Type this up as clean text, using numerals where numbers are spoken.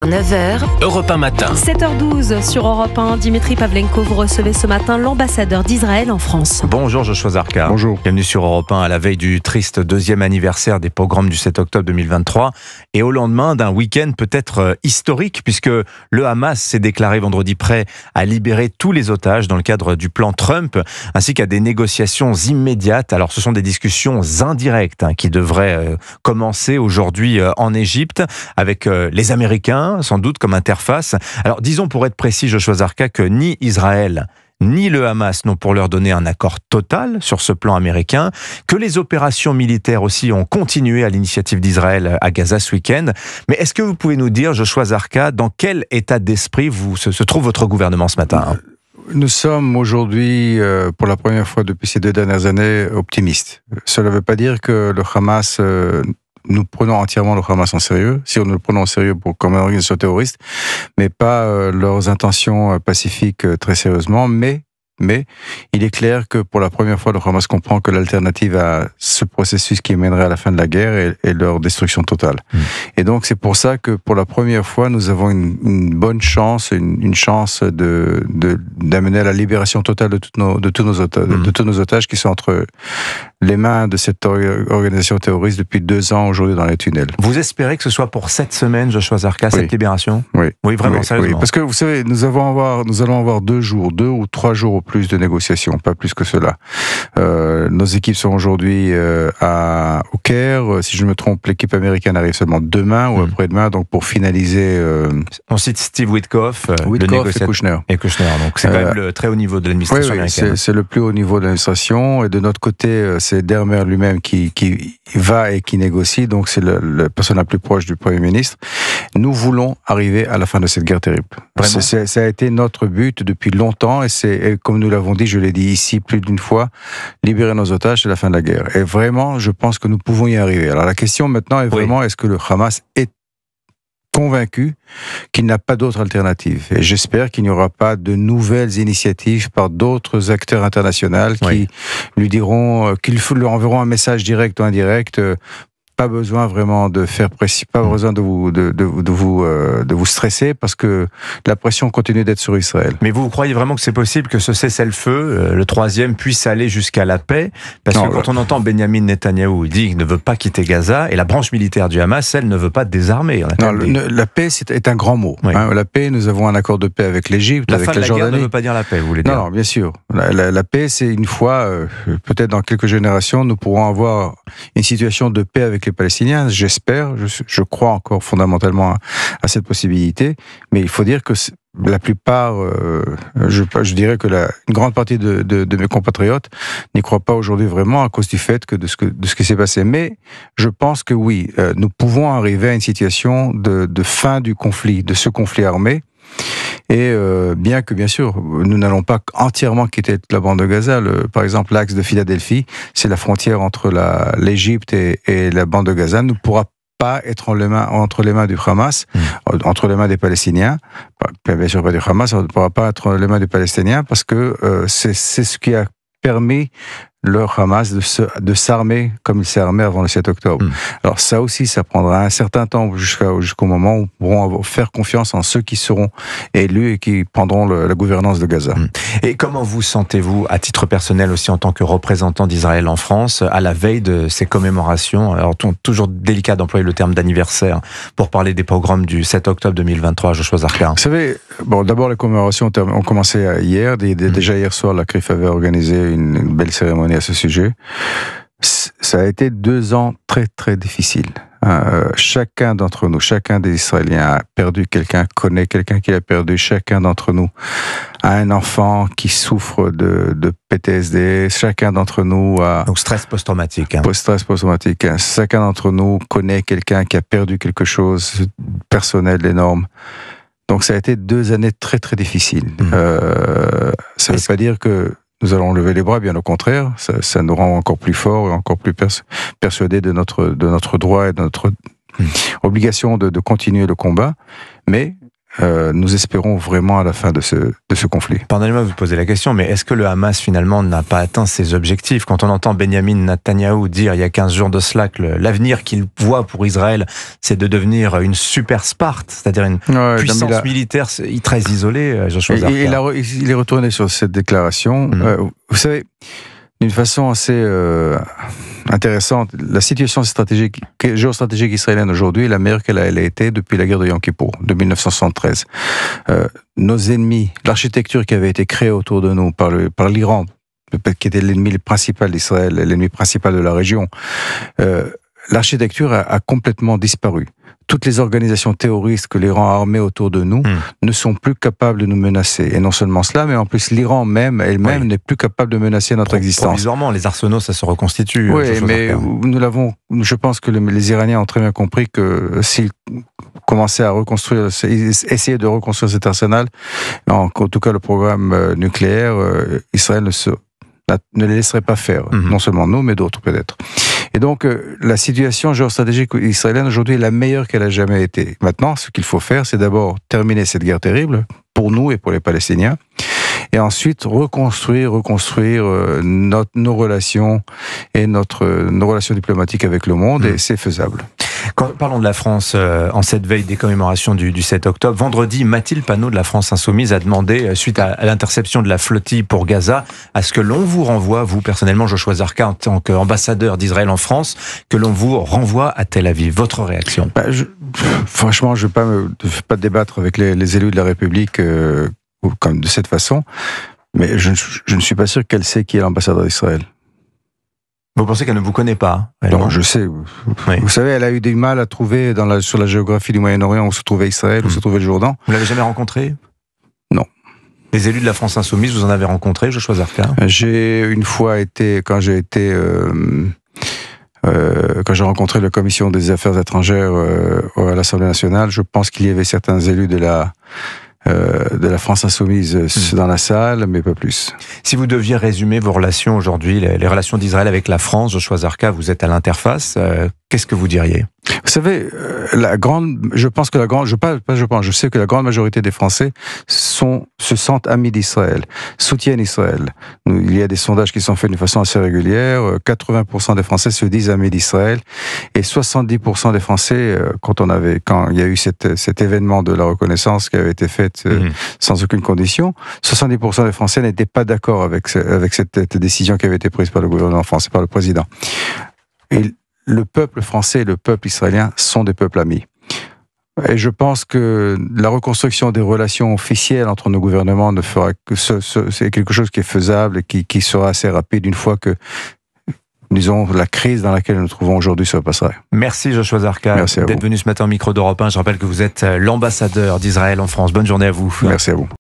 9h, Europe 1 matin. 7h12 sur Europe 1. Dimitri Pavlenko, vous recevez ce matin l'ambassadeur d'Israël en France. Bonjour Joshua Zarka. Bonjour. Bienvenue sur Europe 1 à la veille du triste deuxième anniversaire des pogroms du 7 octobre 2023 et au lendemain d'un week-end peut-être historique puisque le Hamas s'est déclaré vendredi prêt à libérer tous les otages dans le cadre du plan Trump ainsi qu'à des négociations immédiates. Alors ce sont des discussions indirectes qui devraient commencer aujourd'hui en Égypte avec les Américains sans doute comme interface. Alors disons pour être précis Joshua Zarka que ni Israël ni le Hamas n'ont pour leur donner un accord total sur ce plan américain, que les opérations militaires aussi ont continué à l'initiative d'Israël à Gaza ce week-end. Mais est-ce que vous pouvez nous dire, Joshua Zarka, dans quel état d'esprit se trouve votre gouvernement ce matin ? Nous sommes aujourd'hui, pour la première fois depuis ces 2 dernières années, optimistes. Cela ne veut pas dire que le Hamas... Nous prenons entièrement le Hamas en sérieux, si nous le prenons en sérieux comme une organisation terroriste, mais pas leurs intentions pacifiques très sérieusement, mais il est clair que pour la première fois, le Hamas comprend que l'alternative à ce processus qui mènerait à la fin de la guerre est leur destruction totale. Et donc c'est pour ça que pour la première fois, nous avons une bonne chance, une chance d'amener à la libération totale de tous nos otages qui sont entre les mains de cette organisation terroriste depuis 2 ans aujourd'hui dans les tunnels. Vous espérez que ce soit pour cette semaine, Joshua Zarka, cette libération ? Oui, vraiment, sérieusement. Oui, parce que vous savez, nous allons avoir 2 ou 3 jours au plus de négociations, pas plus que cela. Nos équipes sont aujourd'hui au Caire. Si je me trompe, l'équipe américaine arrive seulement demain ou après-demain, donc pour finaliser... On cite Steve Witkoff, et Kushner. Donc c'est quand même le très haut niveau de l'administration américaine. C'est le plus haut niveau de l'administration. Et de notre côté, c'est Dermer lui-même qui va et qui négocie. Donc c'est la personne la plus proche du Premier ministre. Nous voulons arriver à la fin de cette guerre terrible. Ça a été notre but depuis longtemps et comme nous l'avons dit, je l'ai dit ici plus d'une fois, libérer nos otages, c'est la fin de la guerre. Et vraiment, je pense que nous pouvons y arriver. Alors la question maintenant est vraiment, est-ce que le Hamas est convaincu qu'il n'a pas d'autre alternative. Et j'espère qu'il n'y aura pas de nouvelles initiatives par d'autres acteurs internationaux qui lui diront, qu'ils leur enverront un message direct ou indirect, pas besoin vraiment de faire pression, pas besoin de vous stresser parce que la pression continue d'être sur Israël. Mais vous croyez vraiment que c'est possible que ce cessez-le-feu, le troisième, puisse aller jusqu'à la paix ? Parce que quand on entend Benjamin Netanyahou, il dit qu'il ne veut pas quitter Gaza et la branche militaire du Hamas, elle ne veut pas désarmer. La paix est un grand mot. Oui. La paix, nous avons un accord de paix avec l'Égypte, avec la Jordanie. La fin de la guerre ne veut pas dire la paix, vous voulez dire ? Non, bien sûr. La paix, c'est une fois, peut-être dans quelques générations, nous pourrons avoir une situation de paix avec les Palestiniens, j'espère, je crois encore fondamentalement à cette possibilité, mais il faut dire que la plupart, je dirais que une grande partie de mes compatriotes n'y croient pas aujourd'hui vraiment à cause du fait que de ce qui s'est passé. Mais je pense que oui, nous pouvons arriver à une situation de fin du conflit, de ce conflit armé. Et bien que, bien sûr, nous n'allons pas entièrement quitter la bande de Gaza. Par exemple, l'axe de Philadelphie, c'est la frontière entre l'Égypte et la bande de Gaza, ne pourra pas être entre les mains du Hamas, entre les mains des Palestiniens. Bien sûr, pas du Hamas, on ne pourra pas être entre les mains des Palestiniens parce que c'est ce qui a permis le Hamas de s'armer comme il s'est armé avant le 7 octobre. Alors ça aussi, ça prendra un certain temps jusqu'au moment où nous pourrons faire confiance en ceux qui seront élus et qui prendront la gouvernance de Gaza. Et comment vous sentez-vous, à titre personnel aussi en tant que représentant d'Israël en France, à la veille de ces commémorations ? Alors toujours délicat d'employer le terme d'anniversaire pour parler des pogroms du 7 octobre 2023, Joshua Zarka. Vous savez, d'abord les commémorations ont commencé hier. Déjà hier soir, la CRIF avait organisé une belle cérémonie à ce sujet. Ça a été 2 ans très très difficiles. Chacun d'entre nous, chacun des Israéliens a perdu quelqu'un, connaît quelqu'un qui l'a perdu. Chacun d'entre nous a un enfant qui souffre de PTSD. Chacun d'entre nous a... Donc stress post-traumatique. Stress post-traumatique. Chacun d'entre nous connaît quelqu'un qui a perdu quelque chose personnel, énorme. Donc ça a été 2 années très très difficiles. Ça ne veut pas dire que nous allons lever les bras, bien au contraire, ça nous rend encore plus forts et encore plus persuadés de notre droit et de notre obligation de continuer le combat. Mais nous espérons vraiment à la fin de ce conflit. Pardonnez-moi de vous poser la question, mais est-ce que le Hamas finalement n'a pas atteint ses objectifs? Quand on entend Benjamin Netanyahou dire il y a 15 jours de cela que l'avenir qu'il voit pour Israël, c'est de devenir une super Sparte, c'est-à-dire une puissance militaire très isolée, Joshua Zarka. Il est retourné sur cette déclaration. Vous savez, d'une façon assez intéressante, la situation géostratégique israélienne aujourd'hui est la meilleure qu'elle a été depuis la guerre de Yom Kippour, de 1973. Nos ennemis, l'architecture qui avait été créée autour de nous par l'Iran, qui était l'ennemi principal d'Israël, l'ennemi principal de la région, l'architecture a complètement disparu. Toutes les organisations terroristes que l'Iran a armées autour de nous ne sont plus capables de nous menacer. Et non seulement cela, mais en plus l'Iran elle-même n'est plus capable de menacer notre existence. Provisoirement, les arsenaux, ça se reconstitue. Oui, mais je pense que les Iraniens ont très bien compris que s'ils commençaient à essayer de reconstruire cet arsenal, en tout cas le programme nucléaire, Israël ne les laisserait pas faire. Non seulement nous, mais d'autres peut-être. Et donc, la situation géostratégique israélienne aujourd'hui est la meilleure qu'elle a jamais été. Maintenant, ce qu'il faut faire, c'est d'abord terminer cette guerre terrible, pour nous et pour les Palestiniens, et ensuite reconstruire nos relations et nos relations diplomatiques avec le monde, et c'est faisable. Parlons de la France en cette veille des commémorations du 7 octobre. Vendredi, Mathilde Panot de la France Insoumise a demandé, suite à l'interception de la flottille pour Gaza, à ce que l'on vous renvoie, vous personnellement, Joshua Zarka, en tant qu'ambassadeur d'Israël en France, que l'on vous renvoie à Tel Aviv. Votre réaction? Franchement, je ne vais pas débattre avec les élus de la République comme de cette façon, mais je ne suis pas sûr qu'elle sait qui est l'ambassadeur d'Israël. Vous pensez qu'elle ne vous connaît pas? Non, je sais. Oui. Vous savez, elle a eu du mal à trouver sur la géographie du Moyen-Orient où se trouvait Israël, où se trouvait le Jourdain. Vous l'avez jamais rencontré? Non. Les élus de la France Insoumise, vous en avez rencontré, Joshua Zarka? J'ai une fois été, quand j'ai rencontré la commission des affaires étrangères à l'Assemblée nationale, je pense qu'il y avait certains élus de la France Insoumise dans la salle, mais pas plus. Si vous deviez résumer vos relations aujourd'hui, les relations d'Israël avec la France, Joshua Zarka, vous êtes à l'interface, qu'est-ce que vous diriez? Vous savez, je sais que la grande majorité des Français se sentent amis d'Israël, soutiennent Israël. Il y a des sondages qui sont faits d'une façon assez régulière. 80% des Français se disent amis d'Israël, et 70% des Français, quand il y a eu cet événement de la reconnaissance qui avait été fait sans aucune condition, 70% des Français n'étaient pas d'accord avec cette décision qui avait été prise par le gouvernement français, par le président. Et le peuple français et le peuple israélien sont des peuples amis. Et je pense que la reconstruction des relations officielles entre nos gouvernements ne fera que c'est quelque chose qui est faisable et qui sera assez rapide une fois que, disons, la crise dans laquelle nous nous trouvons aujourd'hui se repasserait. Merci Joshua Zarka d'être venu ce matin au micro d'Europe 1. Je rappelle que vous êtes l'ambassadeur d'Israël en France. Bonne journée à vous. Merci à vous.